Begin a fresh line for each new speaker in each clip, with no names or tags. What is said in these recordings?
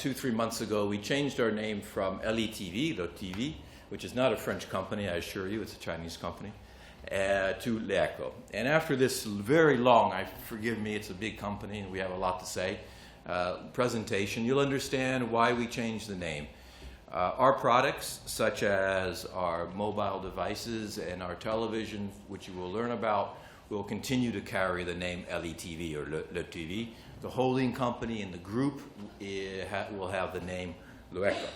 2-3 months ago, we changed our name from LETV, Le TV, which is not a French company, I assure you, it's a Chinese company, to L'Eco. And after this very long, forgive me, it's a big company and we have a lot to say, presentation, you'll understand why we changed the name. Our products, such as our mobile devices and our television, which you will learn about, will continue to carry the name LETV or Le TV. The holding company in the group will have the name L'Eco.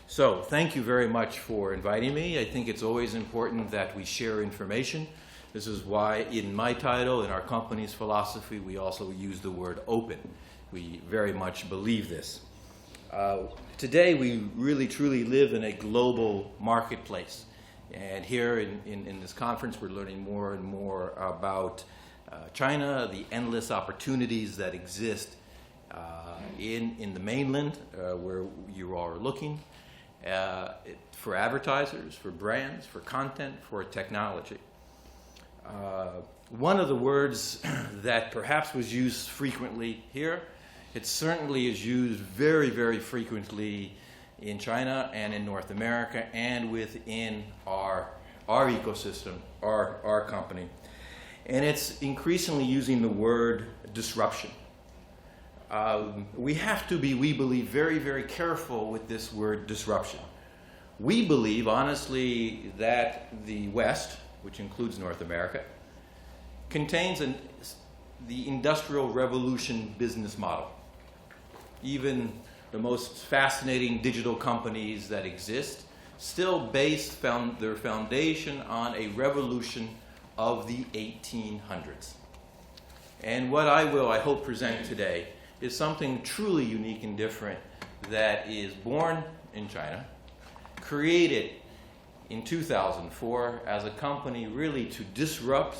So thank you very much for inviting me. I think it's always important that we share information. This is why in my title, in our company's philosophy, we also use the word open. We very much believe this. Today we really truly live in a global marketplace. And here in this conference we're learning more and more about China, the endless opportunities that exist in the mainland where you are looking, for advertisers, for brands, for content, for technology. One of the words that perhaps was used frequently here, it certainly is used very, very frequently in China and in North America and within our ecosystem, our company. And it's increasingly using the word disruption. We have to be, we believe, very, very careful with this word disruption. We believe, honestly, that the West, which includes North America, contains the Industrial Revolution business model. Even the most fascinating digital companies that exist still base their foundation on a revolution of the 1800s. And what I hope, present today is something truly unique and different that is born in China, created in 2004 as a company really to disrupt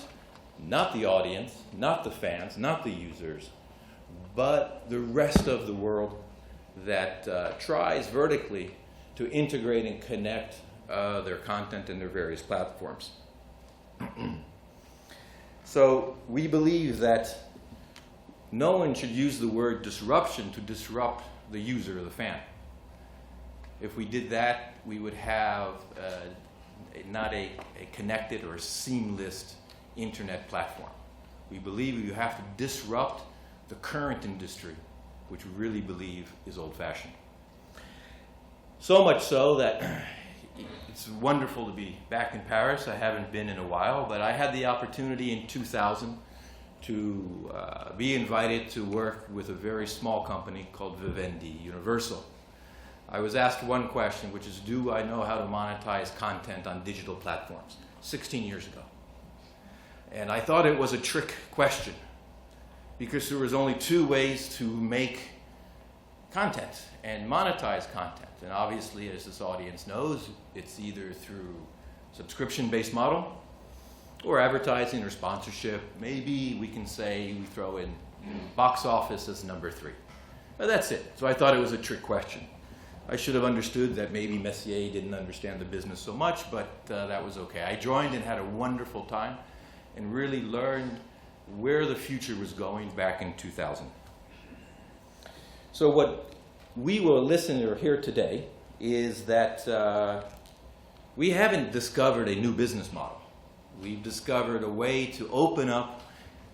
not the audience, not the fans, not the users, but the rest of the world that tries vertically to integrate and connect their content and their various platforms. So we believe that no one should use the word disruption to disrupt the user or the fan. If we did that, we would have not a connected or seamless internet platform. We believe you have to disrupt the current industry, which we really believe is old-fashioned. So much so that it's wonderful to be back in Paris. I haven't been in a while, but I had the opportunity in 2000 to be invited to work with a very small company called Vivendi Universal. I was asked one question, which is, do I know how to monetize content on digital platforms? 16 years ago. And I thought it was a trick question, because there was only two ways to make content and monetize content. And obviously, as this audience knows, it's either through subscription-based model or advertising or sponsorship. Maybe we can say we throw in box office as number 3. But that's it. So I thought it was a trick question. I should have understood that maybe Messier didn't understand the business so much, but that was okay. I joined and had a wonderful time and really learned where the future was going back in 2000. So what we will listen or hear today is that we haven't discovered a new business model. We've discovered a way to open up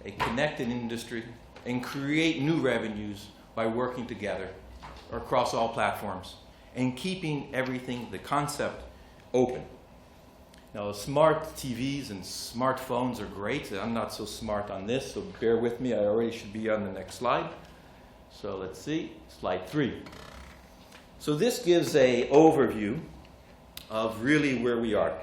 a connected industry and create new revenues by working together across all platforms and keeping everything, the concept, open. Now, smart TVs and smartphones are great. I'm not so smart on this, so bear with me. I already should be on the next slide. So let's see, slide 3. So this gives an overview of really where we are.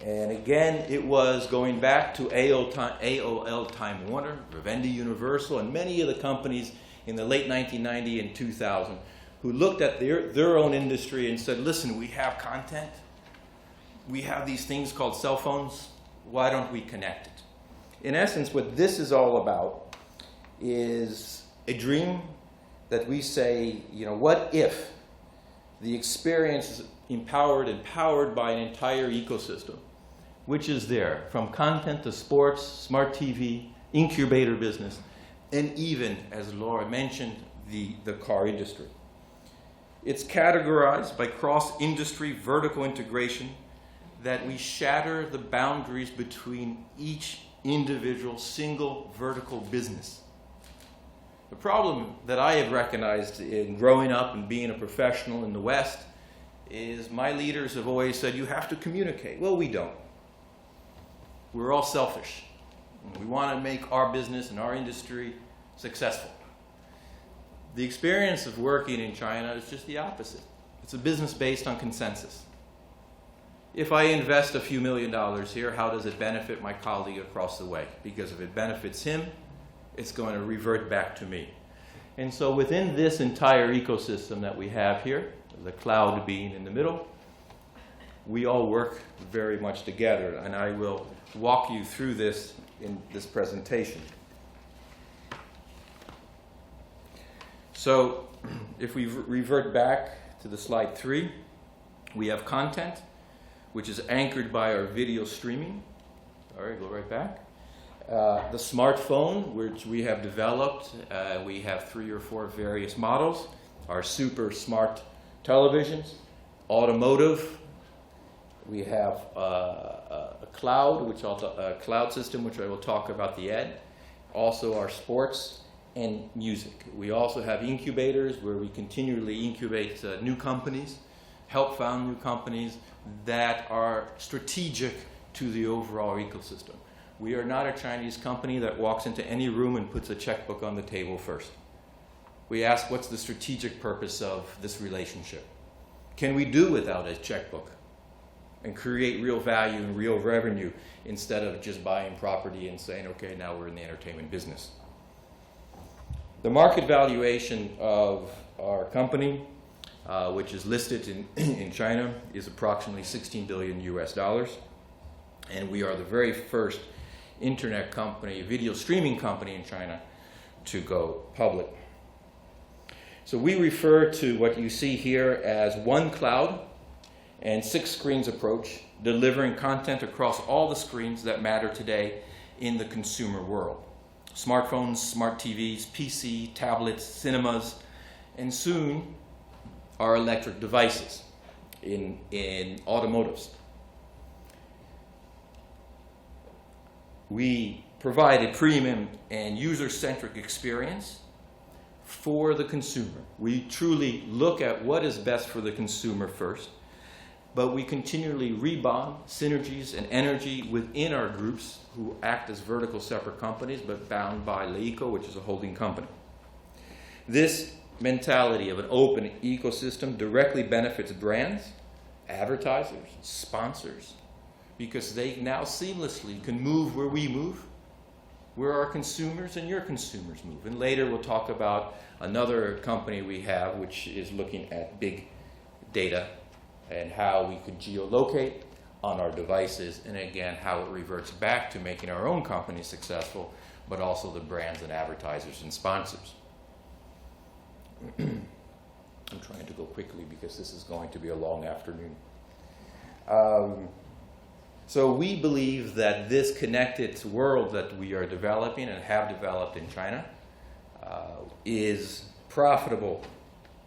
And again, it was going back to AOL Time Warner, Vivendi Universal, and many of the companies in the late 1990 and 2000 who looked at their own industry and said, listen, we have content. We have these things called cell phones. Why don't we connect it? In essence, what this is all about is a dream that we say, what if the experience is empowered by an entire ecosystem, which is there, from content to sports, smart TV, incubator business, and even, as Laura mentioned, the car industry. It's categorized by cross-industry vertical integration, that we shatter the boundaries between each individual single vertical business. The problem that I have recognized in growing up and being a professional in the West is my leaders have always said, you have to communicate. Well, we don't. We're all selfish. We want to make our business and our industry successful. The experience of working in China is just the opposite. It's a business based on consensus. If I invest a few $1,000,000 here, how does it benefit my colleague across the way? Because if it benefits him, it's going to revert back to me. And so within this entire ecosystem that we have here, the cloud being in the middle, we all work very much together. And I will walk you through this in this presentation. So if we revert back to the slide 3, we have content, which is anchored by our video streaming. All right, go right back. The smartphone, which we have developed, we have 3 or 4 various models. Our super smart televisions, automotive. We have a cloud system, which I will talk about the end. Also our sports and music. We also have incubators where we continually incubate new companies, help found new companies that are strategic to the overall ecosystem. We are not a Chinese company that walks into any room and puts a checkbook on the table first. We ask, what's the strategic purpose of this relationship? Can we do without a checkbook and create real value and real revenue instead of just buying property and saying, okay, now we're in the entertainment business? The market valuation of our company, which is listed in China, is approximately $16 billion US. And we are the very first internet company, video streaming company in China to go public. So we refer to what you see here as one cloud and 6 screens approach, delivering content across all the screens that matter today in the consumer world. Smartphones, smart TVs, PC, tablets, cinemas, and soon our electric devices in automotives. We provide a premium and user-centric experience for the consumer. We truly look at what is best for the consumer first, but we continually rebond synergies and energy within our groups who act as vertical separate companies, but bound by LEICO, which is a holding company. This mentality of an open ecosystem directly benefits brands, advertisers, sponsors, because they now seamlessly can move where we move, where our consumers and your consumers move. And later we'll talk about another company we have, which is looking at big data and how we could geolocate on our devices, and again, how it reverts back to making our own company successful, but also the brands and advertisers and sponsors. I'm trying to go quickly because this is going to be a long afternoon. So we believe that this connected world that we are developing and have developed in China is profitable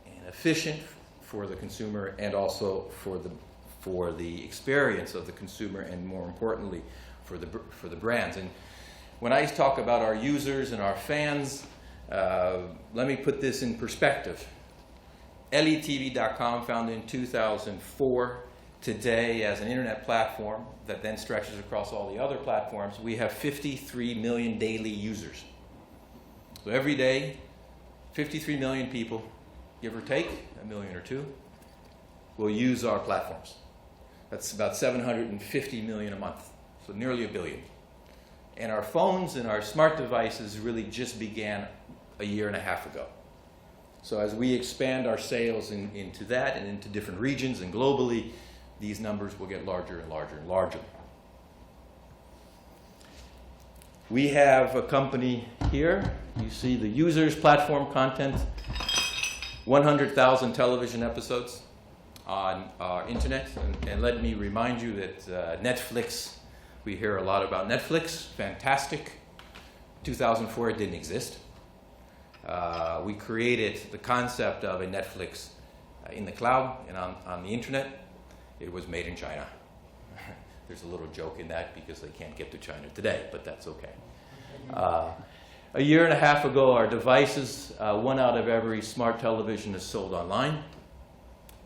and efficient for the consumer and also for the experience of the consumer, and more importantly for the brands. And when I talk about our users and our fans, let me put this in perspective. LETV.com, founded in 2004, today as an internet platform that then stretches across all the other platforms, we have 53 million daily users. So every day, 53 million people, give or take, a million or two, will use our platforms. That's about 750 million a month, so nearly 1 billion. And our phones and our smart devices really just began a year and a half ago. So as we expand our sales into that and into different regions and globally, these numbers will get larger and larger and larger. We have a company here. You see the users, platform, content, 100,000 television episodes on our internet. And let me remind you that Netflix, we hear a lot about Netflix, fantastic. 2004, it didn't exist. We created the concept of a Netflix in the cloud and on the internet, it was made in China. There's a little joke in that because they can't get to China today, but that's okay. A year and a half ago, our devices, 1 out of every smart television is sold online.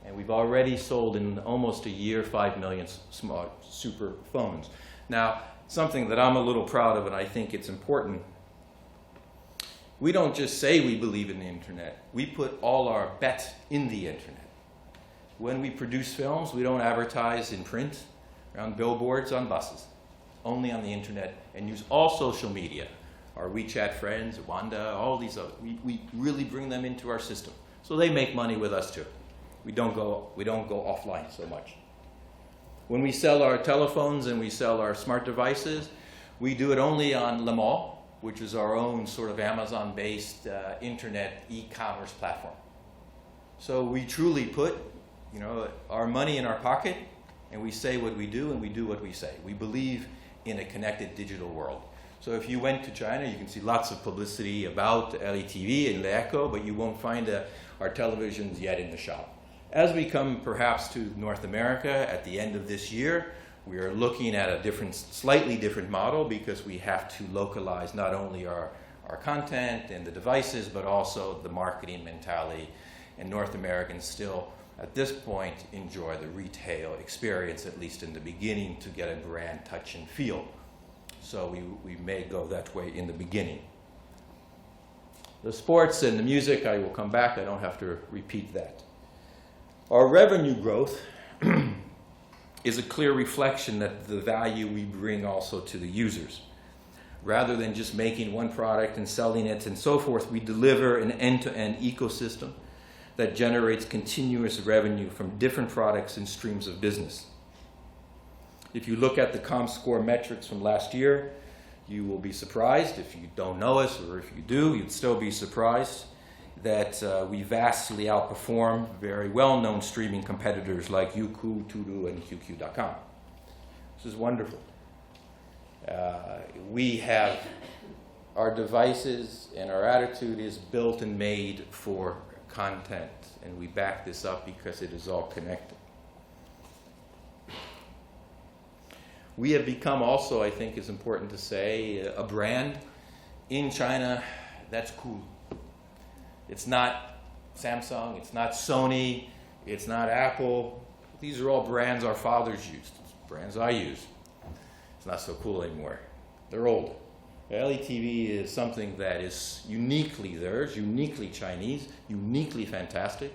And we've already sold in almost a year 5 million smart super phones. Now, something that I'm a little proud of, and I think it's important, we don't just say we believe in the internet. We put all our bet in the internet. When we produce films, we don't advertise in print, on billboards, on buses, only on the internet, and use all social media. Our WeChat friends, Wanda, all these other, we really bring them into our system. So they make money with us too. We don't go offline so much. When we sell our telephones and we sell our smart devices, we do it only on Le Mall, which is our own sort of Amazon-based internet e-commerce platform. So we truly put, our money in our pocket, and we say what we do, and we do what we say. We believe in a connected digital world. So if you went to China, you can see lots of publicity about LETV and LeEcho, but you won't find our televisions yet in the shop. As we come perhaps to North America at the end of this year, we are looking at a slightly different model because we have to localize not only our content and the devices, but also the marketing mentality. And North Americans still, at this point, enjoy the retail experience, at least in the beginning, to get a brand touch and feel. So we may go that way in the beginning. The sports and the music, I will come back. I don't have to repeat that. Our revenue growth is a clear reflection that the value we bring also to the users. Rather than just making one product and selling it and so forth, we deliver an end-to-end ecosystem that generates continuous revenue from different products and streams of business. If you look at the ComScore metrics from last year, you will be surprised. If you don't know us, or if you do, you'd still be surprised that we vastly outperform very well-known streaming competitors like Youku, Tudu, and QQ.com. This is wonderful. We have our devices, and our attitude is built and made for content, and we back this up because it is all connected. We have become also, I think is important to say, a brand in China that's cool. It's not Samsung, it's not Sony, it's not Apple. These are all brands our fathers used, it's brands I use. It's not so cool anymore. They're old. LETV is something that is uniquely theirs, uniquely Chinese, uniquely fantastic,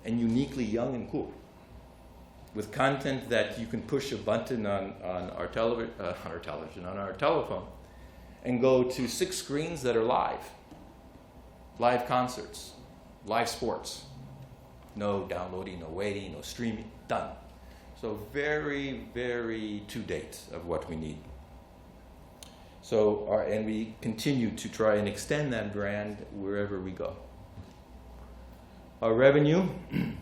and uniquely young and cool. With content that you can push a button on our telephone, and go to 6 screens that are live concerts, live sports. No downloading, no waiting, no streaming, done. So very, very to date of what we need. So, and we continue to try and extend that brand wherever we go. Our revenue, a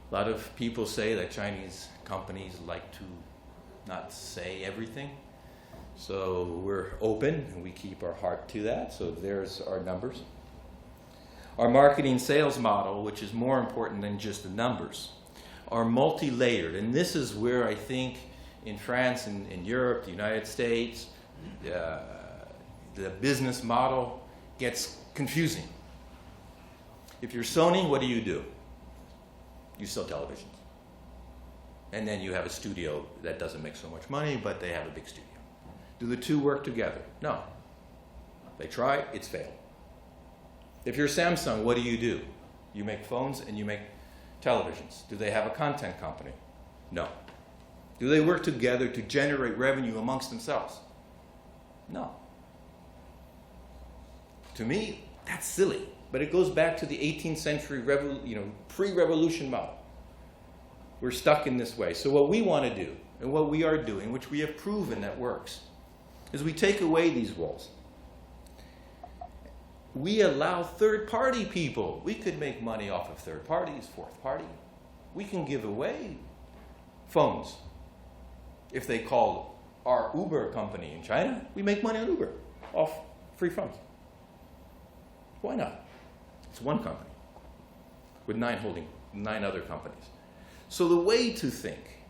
lot of people say that Chinese companies like to not say everything. So we're open and we keep our heart to that. So there's our numbers. Our marketing sales model, which is more important than just the numbers, are multi-layered. And this is where I think in France and in Europe, the United States, the business model gets confusing. If you're Sony, what do? You sell televisions. And then you have a studio that doesn't make so much money, but they have a big studio. Do the two work together? No. They try, it's failed. If you're Samsung, what do? You make phones and you make televisions. Do they have a content company? No. Do they work together to generate revenue amongst themselves? No. To me, that's silly. But it goes back to the 18th century pre-revolution model. We're stuck in this way. So what we want to do, and what we are doing, which we have proven that works, is we take away these walls. We allow third-party people. We could make money off of third parties, fourth party. We can give away phones. If they call our Uber company in China, we make money on Uber off free phones. Why not? It's one company. with 9 other companies. So the way to think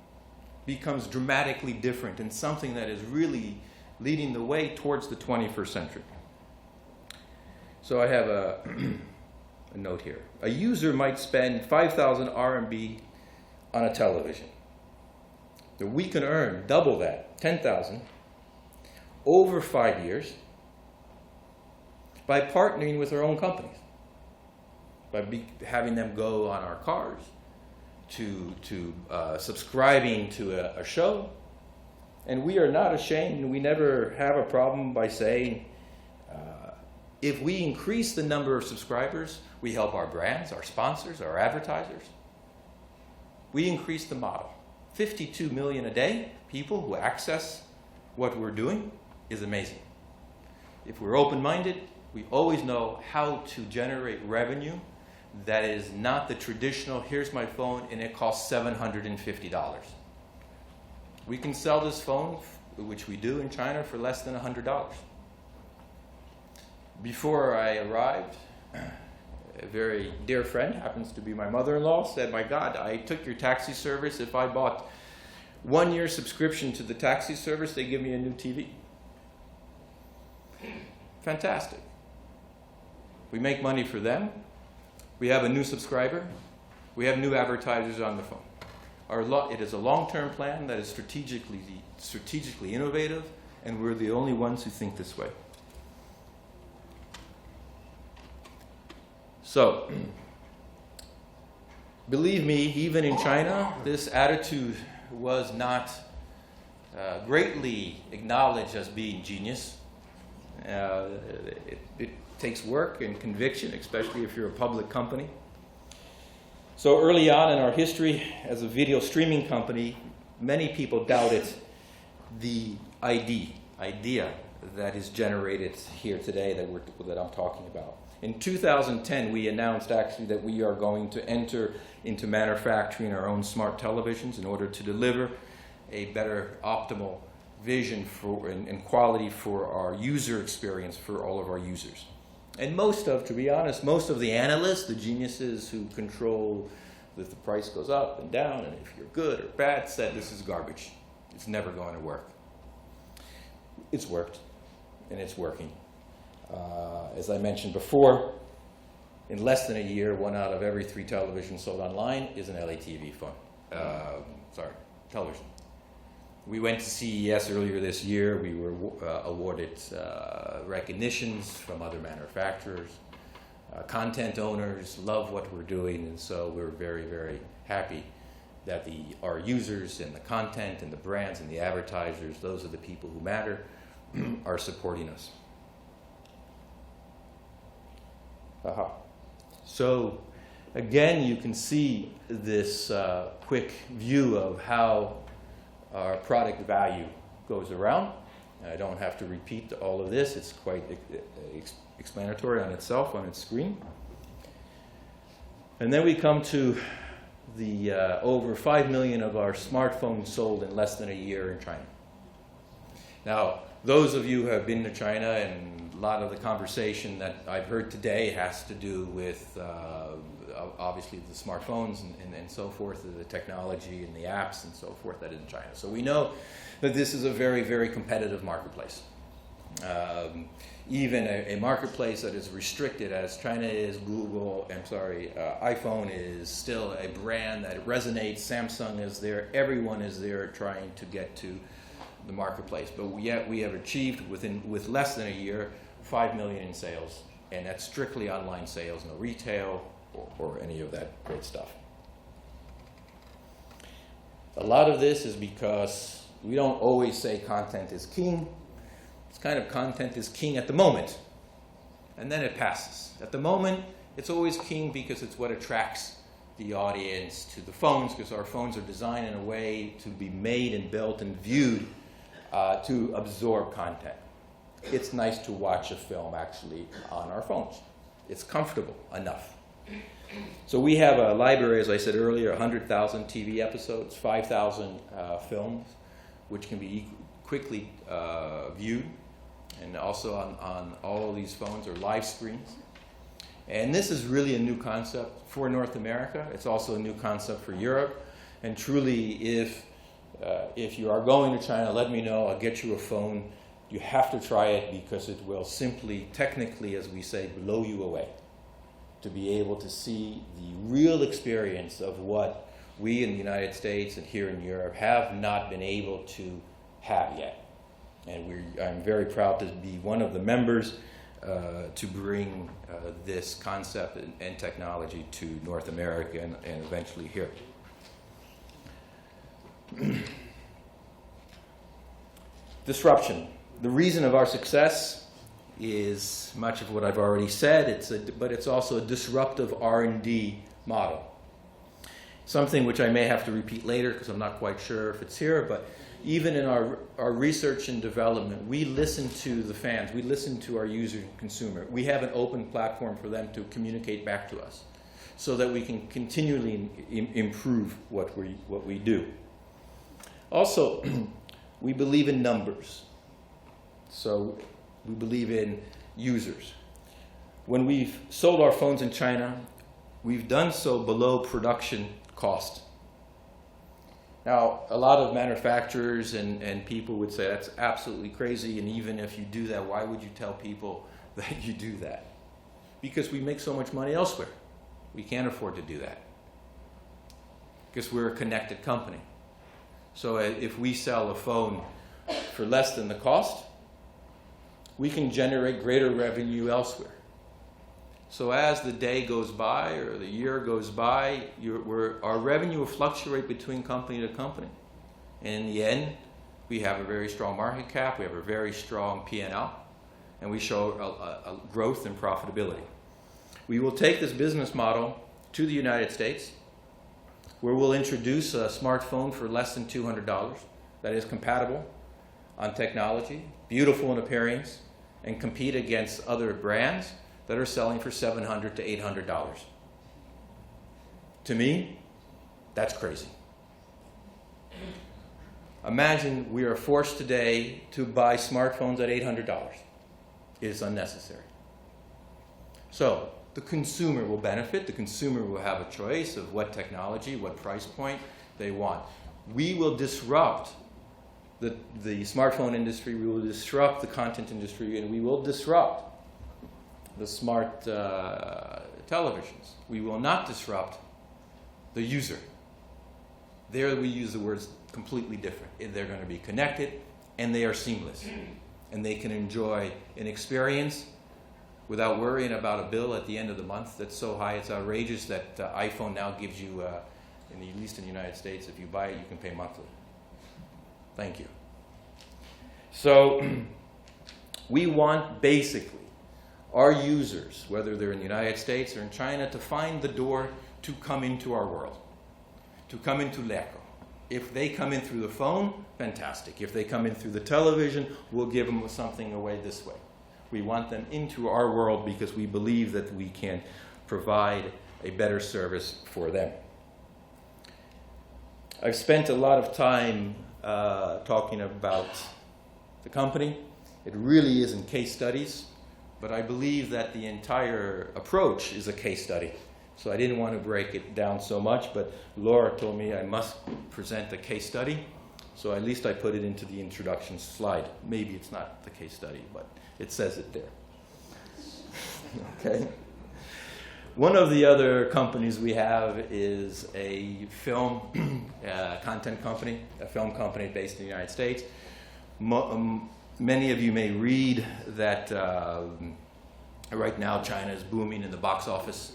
becomes dramatically different and something that is really leading the way towards the 21st century. So I have a note here. A user might spend 5,000 RMB on a television. So we can earn double that, 10,000, over 5 years by partnering with our own companies, by having them go on our cars, to subscribing to a show. And we are not ashamed, and we never have a problem by saying, if we increase the number of subscribers, we help our brands, our sponsors, our advertisers. We increase the model. 52 million a day, people who access what we're doing, is amazing. If we're open-minded, we always know how to generate revenue that is not the traditional, here's my phone and it costs $750. We can sell this phone, which we do in China, for less than $100. Before I arrived, a very dear friend, happens to be my mother-in-law, said, my God, I took your taxi service. If I bought 1 year subscription to the taxi service, they give me a new TV. Fantastic. We make money for them. We have a new subscriber. We have new advertisers on the phone. It is a long-term plan that is strategically innovative, and we're the only ones who think this way. So, believe me, even in China, this attitude was not greatly acknowledged as being genius. It takes work and conviction, especially if you're a public company. So early on in our history as a video streaming company, many people doubted the idea that is generated here today that I'm talking about. In 2010, we announced actually that we are going to enter into manufacturing our own smart televisions in order to deliver a better optimal vision and quality for our user experience for all of our users. And to be honest, most of the analysts, the geniuses who control that the price goes up and down, and if you're good or bad, said this is garbage. It's never going to work. It's worked, and it's working. As I mentioned before, in less than a year, 1 out of every 3 televisions sold online is an LATV television. We went to CES earlier this year. We were awarded recognitions from other manufacturers. Content owners love what we're doing, and so we're very, very happy that our users and the content and the brands and the advertisers, those are the people who matter, are supporting us. So again, you can see this quick view of how our product value goes around. I don't have to repeat all of this. It's quite explanatory on itself, on its screen. And then we come to the over 5 million of our smartphones sold in less than a year in China. Now, those of you who have been to China, and a lot of the conversation that I've heard today has to do with obviously the smartphones and so forth, the technology and the apps and so forth that is in China. So we know that this is a very, very competitive marketplace. Even a marketplace that is restricted as China is, iPhone is still a brand that resonates, Samsung is there, everyone is there trying to get to the marketplace. But yet we have achieved with less than a year 5 million in sales, and that's strictly online sales, no retail or any of that great stuff. A lot of this is because we don't always say content is king. It's kind of content is king at the moment, and then it passes. At the moment, it's always king because it's what attracts the audience to the phones, because our phones are designed in a way to be made and built and viewed to absorb content. It's nice to watch a film actually on our phones. It's comfortable enough. So we have a library, as I said earlier, 100,000 TV episodes, 5,000 films, which can be quickly viewed. And also on all of these phones are live screens. And this is really a new concept for North America. It's also a new concept for Europe. And truly, if you are going to China, let me know. I'll get you a phone. You have to try it because it will simply, technically, as we say, blow you away. To be able to see the real experience of what we in the United States and here in Europe have not been able to have yet. And I'm very proud to be one of the members to bring this concept and technology to North America and eventually here. Disruption. The reason of our success is much of what I've already said, but it's also a disruptive R&D model. Something which I may have to repeat later because I'm not quite sure if it's here, but even in our research and development, we listen to the fans, we listen to our user and consumer. We have an open platform for them to communicate back to us so that we can continually improve what we do. Also, we believe in numbers. So we believe in users. When we've sold our phones in China, we've done so below production cost. Now, a lot of manufacturers and people would say that's absolutely crazy, and even if you do that, why would you tell people that you do that? Because we make so much money elsewhere. We can't afford to do that. Because we're a connected company. So if we sell a phone for less than the cost, we can generate greater revenue elsewhere. So as the day goes by or the year goes by, our revenue will fluctuate between company to company. And in the end, we have a very strong market cap, we have a very strong P&L, and we show a growth and profitability. We will take this business model to the United States, where we'll introduce a smartphone for less than $200 that is compatible on technology, beautiful in appearance, and compete against other brands that are selling for $700 to $800. To me, that's crazy. Imagine we are forced today to buy smartphones at $800. It is unnecessary. So the consumer will benefit. The consumer will have a choice of what technology, what price point they want. We will disrupt the smartphone industry, we will disrupt the content industry, and we will disrupt the smart televisions. We will not disrupt the user. There we use the words completely different. They're going to be connected, and they are seamless. And they can enjoy an experience without worrying about a bill at the end of the month that's so high it's outrageous that iPhone now gives you, at least in the United States, if you buy it, you can pay monthly. Thank you. So we want basically our users, whether they're in the United States or in China, to find the door to come into our world, to come into LECO. If they come in through the phone, fantastic. If they come in through the television, we'll give them something away this way. We want them into our world because we believe that we can provide a better service for them. I've spent a lot of time talking about the company. It really isn't case studies, but I believe that the entire approach is a case study. So I didn't want to break it down so much, but Laura told me I must present a case study. So at least I put it into the introduction slide. Maybe it's not the case study, but it says it there. Okay. One of the other companies we have is a film content company, a film company based in the United States. Many of you may read that right now China is booming in the box office.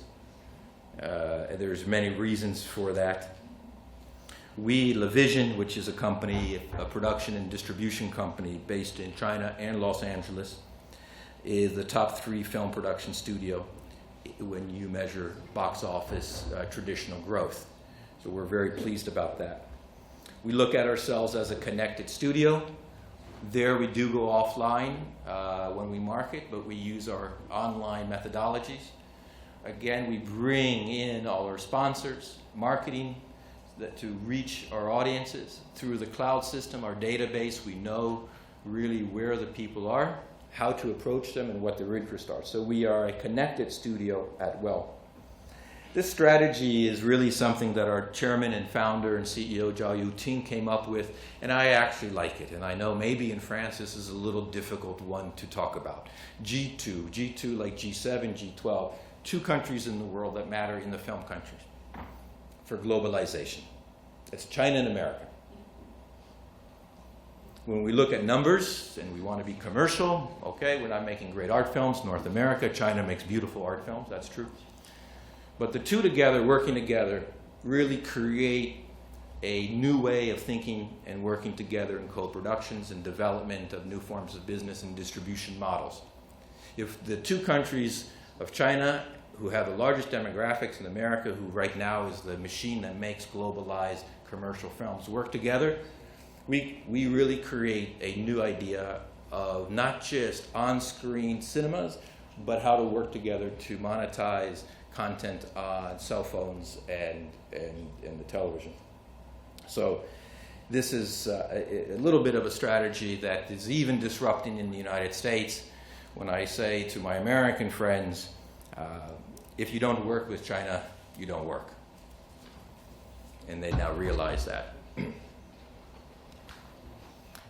There's many reasons for that. We, LaVision, which is a company, a production and distribution company based in China and Los Angeles, is the top 3 film production studio when you measure box office traditional growth. So we're very pleased about that. We look at ourselves as a connected studio. There we do go offline when we market, but we use our online methodologies. Again, we bring in all our sponsors, marketing, to reach our audiences. Through the cloud system, our database, we know really where the people are, how to approach them, and what their interests are. So we are a connected studio at well. This strategy is really something that our chairman and founder and CEO, Zhao Yuting, came up with, and I actually like it. And I know maybe in France this is a little difficult one to talk about. G2 like G7, G12, 2 countries in the world that matter in the film countries for globalization. It's China and America. When we look at numbers and we want to be commercial, okay, we're not making great art films. North America, China makes beautiful art films, that's true. But the two together, working together, really create a new way of thinking and working together in co-productions and development of new forms of business and distribution models. If the 2 countries of China, who have the largest demographics, in America, who right now is the machine that makes globalized commercial films, work together, we really create a new idea of not just on-screen cinemas, but how to work together to monetize content on cell phones and the television. So this is a little bit of a strategy that is even disrupting in the United States. When I say to my American friends, if you don't work with China, you don't work. And they now realize that.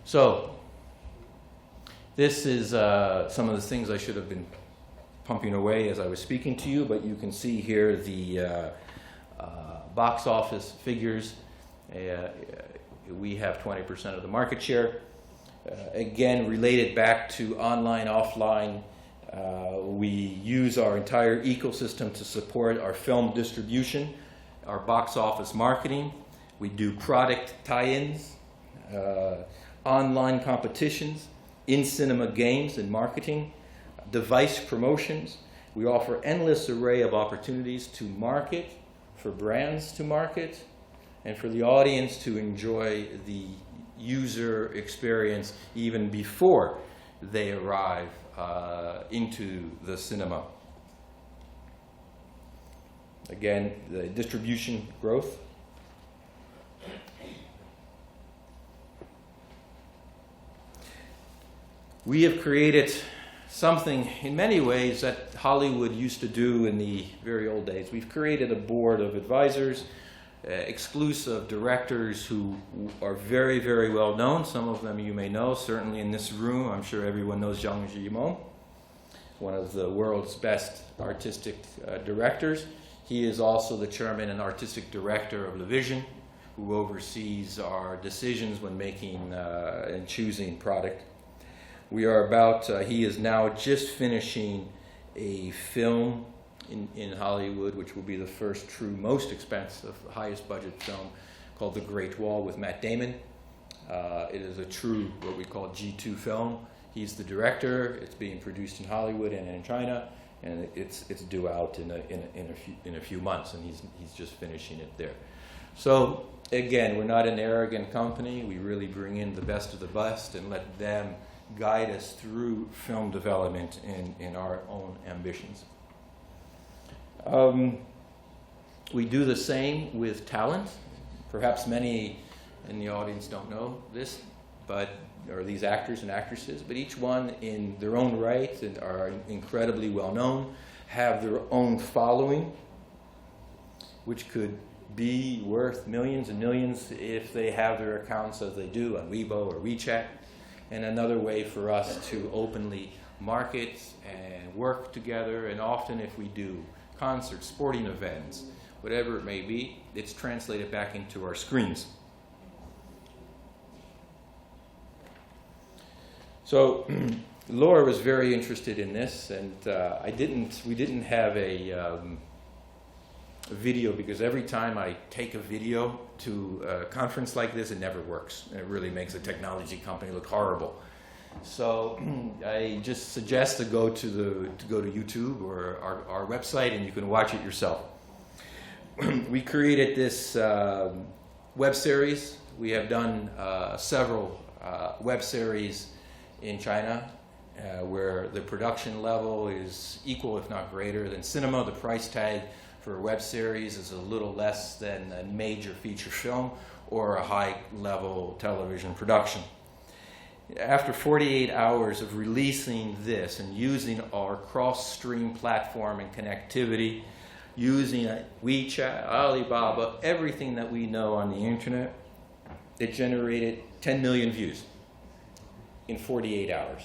So this is some of the things I should have been pumping away as I was speaking to you, but you can see here the box office figures. We have 20% of the market share. Again, related back to online, offline, we use our entire ecosystem to support our film distribution, our box office marketing. We do product tie-ins, online competitions, in-cinema games and marketing, device promotions. We offer endless array of opportunities to market, for brands to market, and for the audience to enjoy the user experience even before they arrive into the cinema. Again, the distribution growth. We have created something in many ways that Hollywood used to do in the very old days. We've created a board of advisors, exclusive directors who are very, very well known. Some of them you may know, certainly in this room. I'm sure everyone knows Zhang Yimou, one of the world's best artistic directors. He is also the chairman and artistic director of La Vision, who oversees our decisions when making and choosing product. We are about, he is now just finishing a film in Hollywood, which will be the first true, most expensive, highest budget film called The Great Wall with Matt Damon. It is a true, what we call G2 film. He's the director. It's being produced in Hollywood and in China, and it's due out in a few months, and he's just finishing it there. So again, we're not an arrogant company. We really bring in the best of the best and let them guide us through film development in our own ambitions. We do the same with talent. Perhaps many in the audience don't know this, or these actors and actresses, but each one in their own right and are incredibly well known, have their own following, which could be worth millions and millions if they have their accounts as they do on Weibo or WeChat. And another way for us to openly market and work together, and often if we do concerts, sporting events, whatever it may be, it's translated back into our screens. So Laura was very interested in this, and we didn't have a video, because every time I take a video to a conference like this, it never works. It really makes a technology company look horrible. So I just suggest to go to YouTube or our website, and you can watch it yourself. We created this web series. We have done several web series in China where the production level is equal, if not greater, than cinema. The price tag for a web series is a little less than a major feature film or a high-level television production. After 48 hours of releasing this and using our cross-stream platform and connectivity, using WeChat, Alibaba, everything that we know on the internet, it generated 10 million views in 48 hours.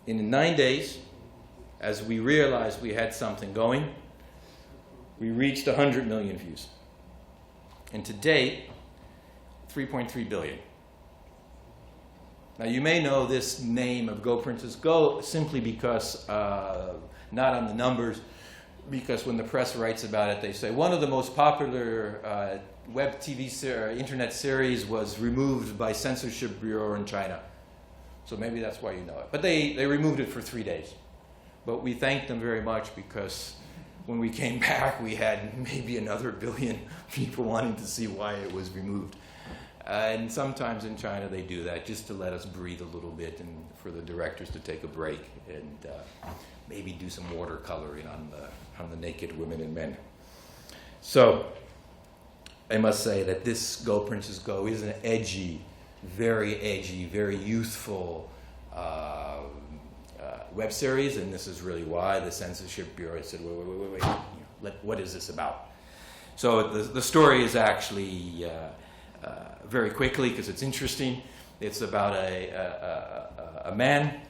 In 9 days, as we realized we had something going, we reached 100 million views. And to date, 3.3 billion. Now you may know this name of Go Princess Go simply because, not on the numbers, because when the press writes about it, they say one of the most popular web TV internet series was removed by Censorship Bureau in China. So maybe that's why you know it. But they removed it for 3 days. But we thanked them very much because when we came back, we had maybe another billion people wanting to see why it was removed. And sometimes in China they do that just to let us breathe a little bit and for the directors to take a break and maybe do some watercoloring on the naked women and men. So I must say that this Go Princess Go is an edgy, very youthful web series, and this is really why the Censorship Bureau said, wait, what is this about? So the story is actually very quickly, because it's interesting. It's about a man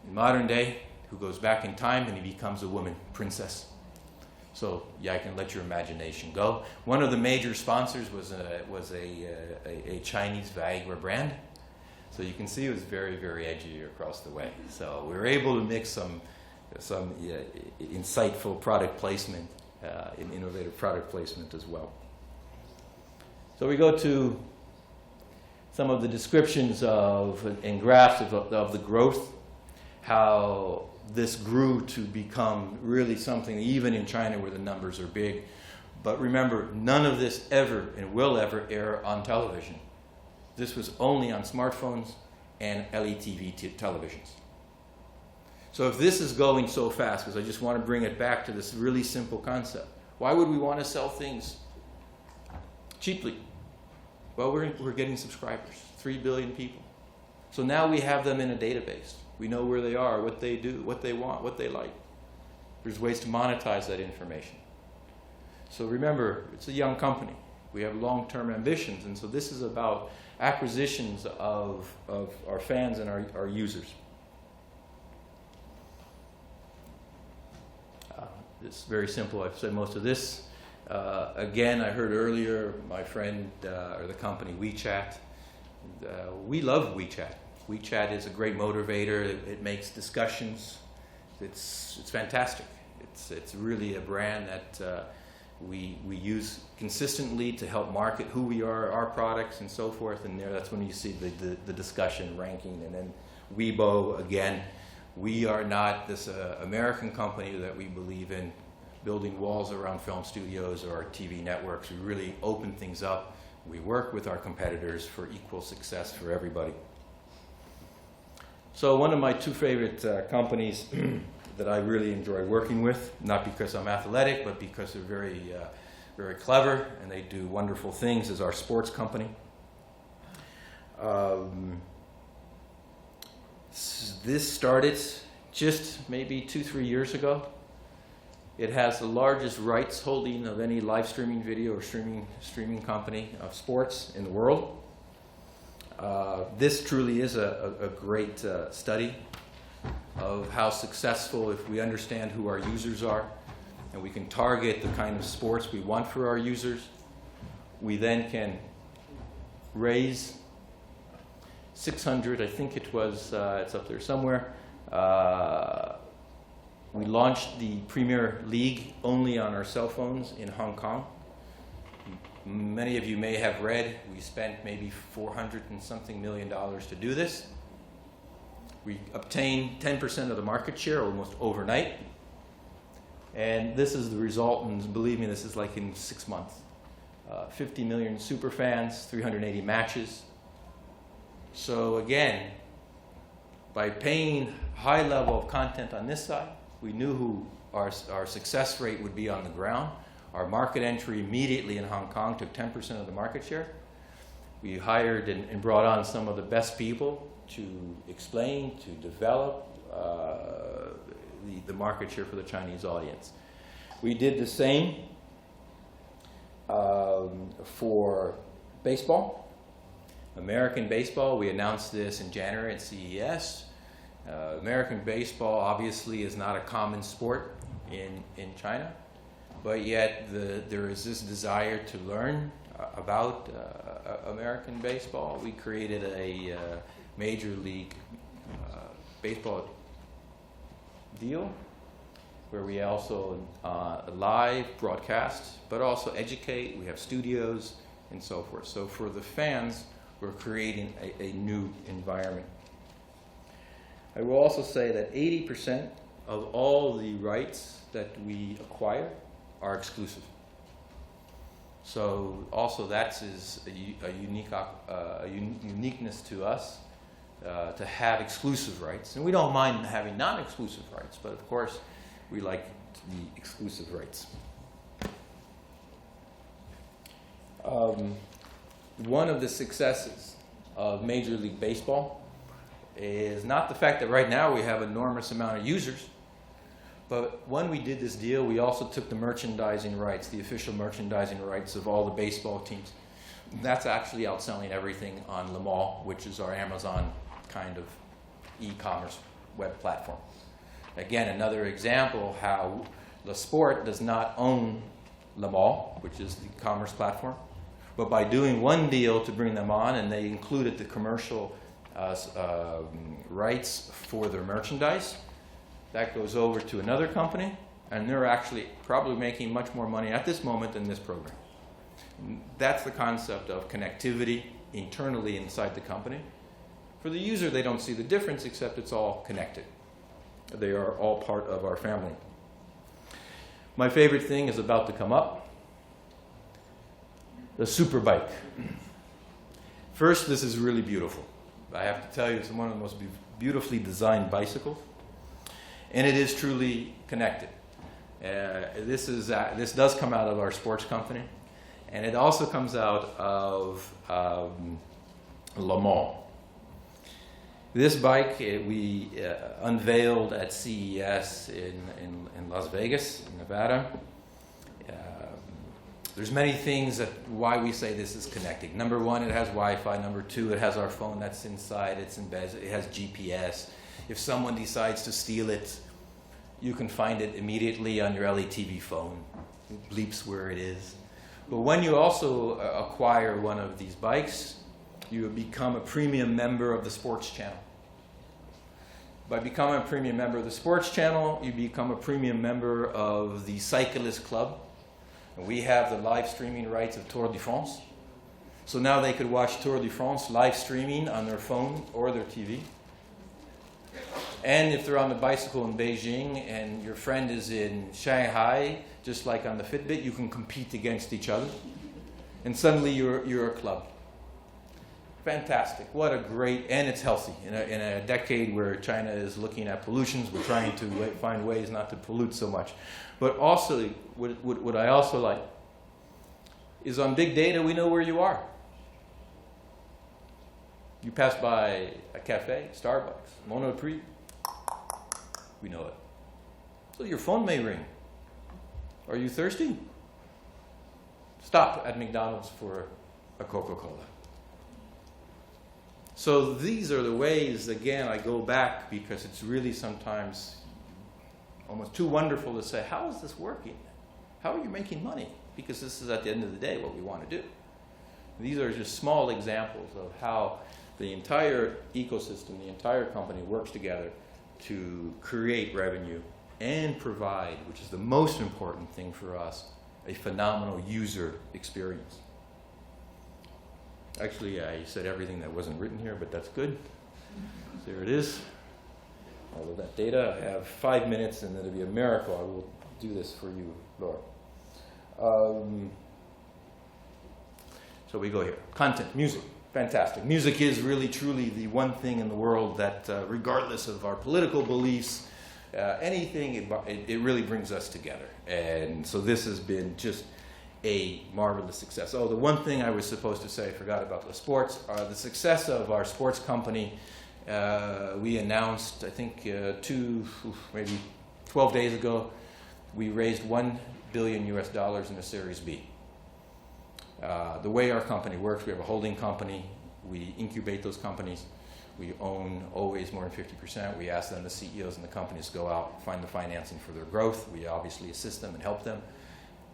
in modern day who goes back in time and he becomes a woman princess. So yeah, I can let your imagination go. One of the major sponsors was a Chinese Viagra brand. So you can see it was very edgy across the way. So we were able to mix some insightful product placement, innovative product placement as well. So we go to some of the descriptions and graphs of the growth, how this grew to become really something, even in China where the numbers are big. But remember, none of this ever and will ever air on television. This was only on smartphones and LETV televisions. So if this is going so fast, because I just want to bring it back to this really simple concept, why would we want to sell things cheaply? Well, we're getting subscribers, 3 billion people. So now we have them in a database. We know where they are, what they do, what they want, what they like. There's ways to monetize that information. So remember, it's a young company. We have long-term ambitions, and so this is about acquisitions of our fans and our users. It's very simple. I've said most of this. Again, I heard earlier my friend or the company WeChat. We love WeChat. WeChat is a great motivator. It makes discussions. It's fantastic. It's really a brand that we use consistently to help market who we are, our products, and so forth. And that's when you see the discussion ranking. And then Weibo, again, we are not this American company that we believe in building walls around film studios or TV networks. We really open things up. We work with our competitors for equal success for everybody. So one of my 2 favorite companies that I really enjoy working with, not because I'm athletic, but because they're very clever and they do wonderful things, is our sports company. This started just maybe 2-3 years ago. It has the largest rights holding of any live streaming video or streaming company of sports in the world. This truly is a great study of how successful, if we understand who our users are and we can target the kind of sports we want for our users, we then can raise 600, I think it was, it's up there somewhere. We launched the Premier League only on our cell phones in Hong Kong. Many of you may have read, we spent maybe $400 and something million to do this. We obtained 10% of the market share almost overnight. And this is the result, and believe me, this is like in 6 months. 50 million super fans, 380 matches. So again, by paying high level of content on this side, we knew who our success rate would be on the ground. Our market entry immediately in Hong Kong took 10% of the market share. We hired and brought on some of the best people to explain, to develop the market share for the Chinese audience. We did the same for baseball. American baseball, we announced this in January at CES. American baseball obviously is not a common sport in China, but yet there is this desire to learn about American baseball. We created a Major League Baseball deal where we also live broadcast, but also educate. We have studios and so forth. So for the fans, we're creating a new environment. I will also say that 80% of all the rights that we acquire are exclusive. So also that is a uniqueness to us to have exclusive rights. And we don't mind having non-exclusive rights, but of course we like the exclusive rights. One of the successes of Major League Baseball is not the fact that right now we have an enormous amount of users, but when we did this deal, we also took the merchandising rights, the official merchandising rights of all the baseball teams. That's actually outselling everything on Le Mans, which is our Amazon kind of e-commerce web platform. Again, another example how Le Sport does not own Le Mans, which is the commerce platform, but by doing one deal to bring them on, and they included the commercial rights for their merchandise, that goes over to another company, and they're actually probably making much more money at this moment than this program. That's the concept of connectivity internally inside the company. For the user, they don't see the difference, except it's all connected. They are all part of our family. My favorite thing is about to come up. The super bike. First, this is really beautiful. I have to tell you, it's one of the most beautifully designed bicycles. And it is truly connected. This does come out of our sports company. And it also comes out of Le Mans. This bike we unveiled at CES in Las Vegas, in Nevada. There's many things why we say this is connected. Number one, it has Wi-Fi. Number two, it has our phone that's inside. It's embedded. It has GPS. If someone decides to steal it, you can find it immediately on your LETV phone. It bleeps where it is. But when you also acquire one of these bikes, you become a premium member of the sports channel. By becoming a premium member of the sports channel, you become a premium member of the cyclist club. And we have the live streaming rights of Tour de France. So now they could watch Tour de France live streaming on their phone or their TV. And if they're on the bicycle in Beijing and your friend is in Shanghai, just like on the Fitbit, you can compete against each other. And suddenly you're a club. Fantastic. What a great, and it's healthy. In a decade where China is looking at pollutions, we're trying to find ways not to pollute so much. But also, what I also like is on big data, we know where you are. You pass by a cafe, Starbucks, Monoprix, we know it. So your phone may ring. Are you thirsty? Stop at McDonald's for a Coca-Cola. So these are the ways, again, I go back because it's really sometimes almost too wonderful to say, how is this working? How are you making money? Because this is, at the end of the day, what we want to do. These are just small examples of how the entire ecosystem, the entire company works together to create revenue and provide, which is the most important thing for us, a phenomenal user experience. Actually, I said everything that wasn't written here, but that's good. There it is. All of that data. I have 5 minutes, and it'll be a miracle. I will do this for you, Laura. So we go here. Content, music. Fantastic. Music is really, truly the one thing in the world that, regardless of our political beliefs, anything, it really brings us together. And so this has been just a marvelous success. Oh, the one thing I was supposed to say, I forgot about the sports, the success of our sports company. We announced, I think, maybe 12 days ago, we raised $1 billion in a Series B. The way our company works, we have a holding company. We incubate those companies. We own always more than 50%. We ask them, the CEOs and the companies, to go out, find the financing for their growth. We obviously assist them and help them.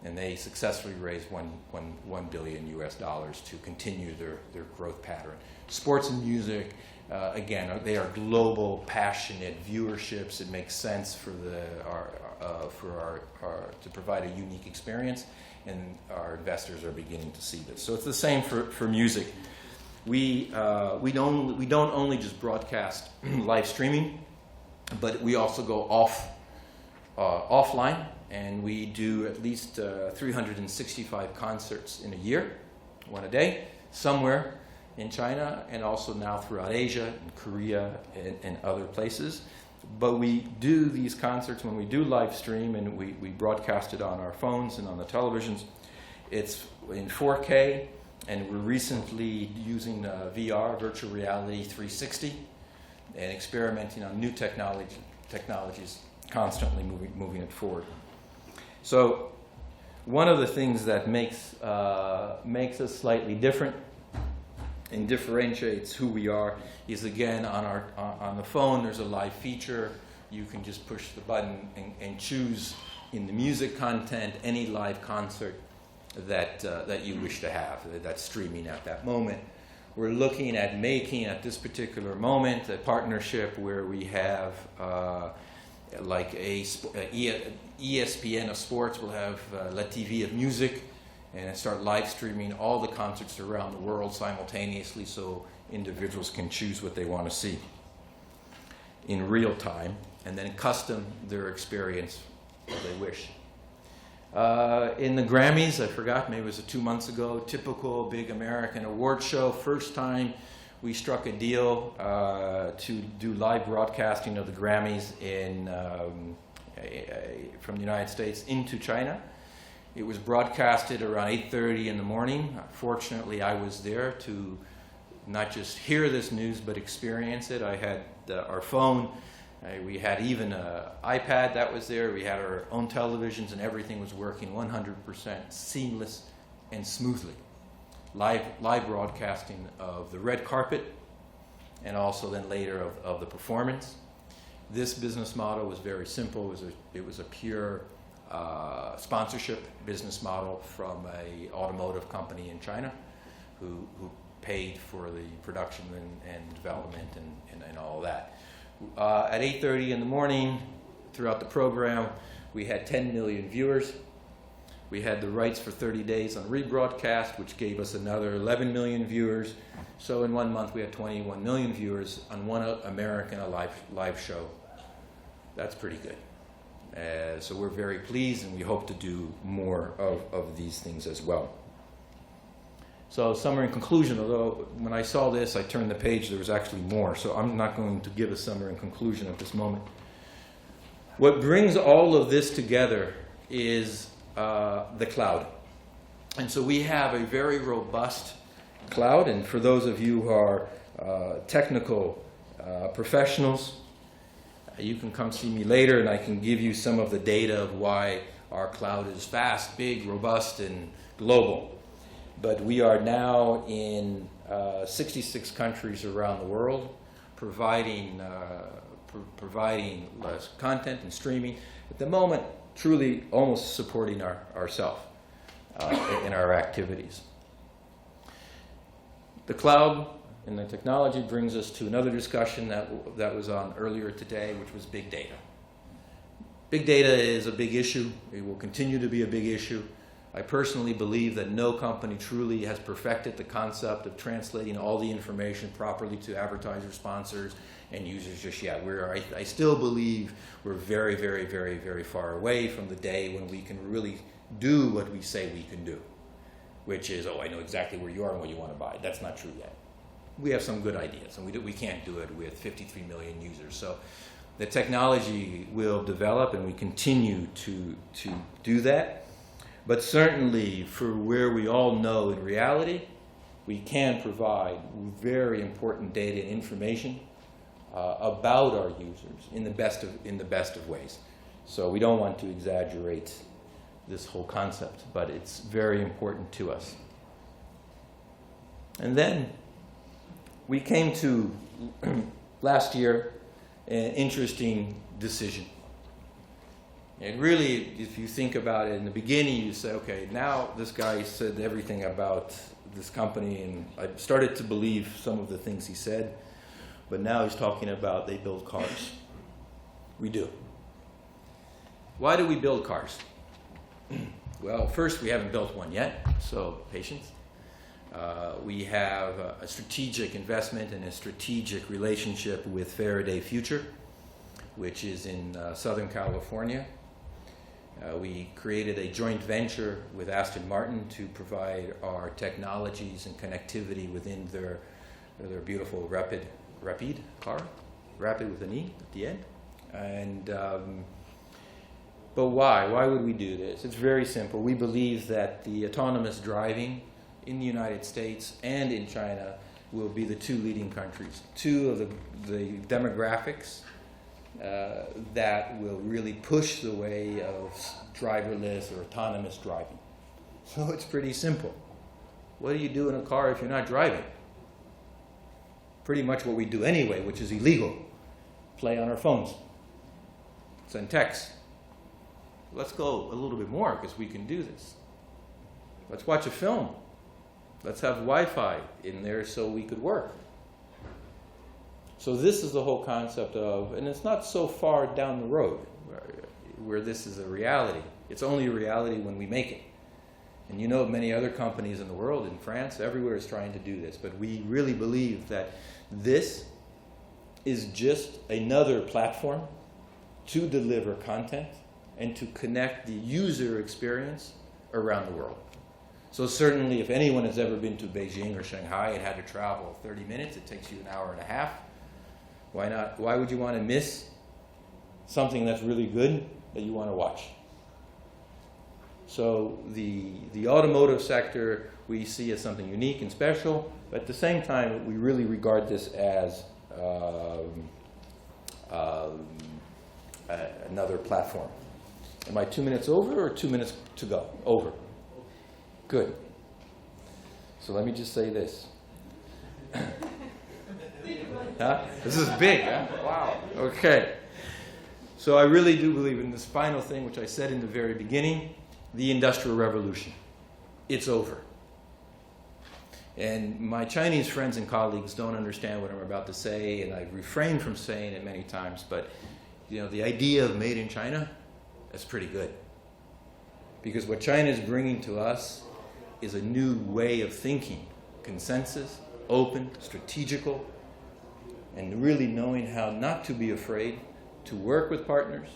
And they successfully raised $1 billion to continue their growth pattern. Sports and music, again, they are global, passionate viewerships. It makes sense for to provide a unique experience, and our investors are beginning to see this. So it's the same for music. We don't only just broadcast live streaming, but we also go offline, and we do at least 365 concerts in a year, one a day, somewhere in China, and also now throughout Asia and Korea and other places. But we do these concerts when we do live stream, and we broadcast it on our phones and on the televisions. It's in 4K, and we're recently using VR, virtual reality 360, and experimenting on new technologies, constantly moving it forward. So one of the things that makes us slightly different and differentiates who we are is, again, on the phone there's a live feature. You can just push the button and choose in the music content any live concert that you wish to have, that's streaming at that moment. We're looking at making, at this particular moment, a partnership where we have like ESPN of sports will have La TV of music, and start live streaming all the concerts around the world simultaneously, so individuals can choose what they want to see in real time, and then custom their experience as they wish. In the Grammys, I forgot, maybe it was 2 months ago, typical big American award show, first time we struck a deal to do live broadcasting of the Grammys from the United States into China. It was broadcasted around 8:30 in the morning. Fortunately, I was there to not just hear this news, but experience it. I had our phone. We had even an iPad that was there. We had our own televisions, and everything was working 100% seamless and smoothly. Live broadcasting of the red carpet, and also then later of the performance. This business model was very simple. It was a pure sponsorship business model from an automotive company in China who paid for the production and development and all of that. At 8:30 in the morning, throughout the program, we had 10 million viewers. We had the rights for 30 days on rebroadcast, which gave us another 11 million viewers. So in 1 month, we had 21 million viewers on one American live show. That's pretty good. So we're very pleased, and we hope to do more of these things as well. So summary and conclusion, although when I saw this, I turned the page, there was actually more. So I'm not going to give a summary and conclusion at this moment. What brings all of this together is the cloud. And so we have a very robust cloud, and for those of you who are technical professionals, you can come see me later, and I can give you some of the data of why our cloud is fast, big, robust, and global. But we are now in 66 countries around the world, providing content and streaming. At the moment, truly almost supporting ourselves in our activities. The cloud and the technology brings us to another discussion that was on earlier today, which was big data. Big data is a big issue. It will continue to be a big issue. I personally believe that no company truly has perfected the concept of translating all the information properly to advertisers, sponsors, and users just yet. I still believe we're very, very, very, very far away from the day when we can really do what we say we can do, which is, I know exactly where you are and what you want to buy. That's not true yet. We have some good ideas, and we can't do it with 53 million users. So the technology will develop, and we continue to do that. But certainly for where we all know in reality, we can provide very important data and information about our users in the best of ways. So we don't want to exaggerate this whole concept, but it's very important to us. And then we came to, last year, an interesting decision. And really, if you think about it, in the beginning you say, okay, now this guy said everything about this company, and I started to believe some of the things he said, but now he's talking about they build cars. We do. Why do we build cars? Well, first, we haven't built one yet, so patience. We have a strategic investment and a strategic relationship with Faraday Future, which is in Southern California. We created a joint venture with Aston Martin to provide our technologies and connectivity within their beautiful Rapid car, Rapid with an E at the end. And but why? Why would we do this? It's very simple. We believe that the autonomous driving in the United States and in China will be the two leading countries, two of the demographics that will really push the way of driverless or autonomous driving. So it's pretty simple. What do you do in a car if you're not driving? Pretty much what we do anyway, which is illegal. Play on our phones. Send texts. Let's go a little bit more because we can do this. Let's watch a film. Let's have Wi-Fi in there so we could work. So this is the whole concept of, and it's not so far down the road where this is a reality. It's only a reality when we make it. And you know many other companies in the world, in France, everywhere is trying to do this. But we really believe that this is just another platform to deliver content and to connect the user experience around the world. So certainly if anyone has ever been to Beijing or Shanghai and had to travel 30 minutes, it takes you an hour and a half. Why not? Why would you want to miss something that's really good that you want to watch? So the automotive sector we see as something unique and special, but at the same time we really regard this as another platform. Am I 2 minutes over or 2 minutes to go? Over. Good. So let me just say this. Huh? This is big, huh? Wow. Okay. So I really do believe in this final thing, which I said in the very beginning, the Industrial Revolution. It's over. And my Chinese friends and colleagues don't understand what I'm about to say, and I've refrained from saying it many times, but you know, the idea of made in China, that's pretty good. Because what China is bringing to us is a new way of thinking, consensus, open, strategical, and really knowing how not to be afraid to work with partners,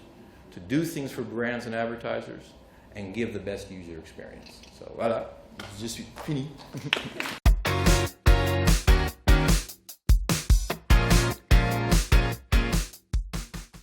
to do things for brands and advertisers, and give the best user experience. So voilà, je suis fini.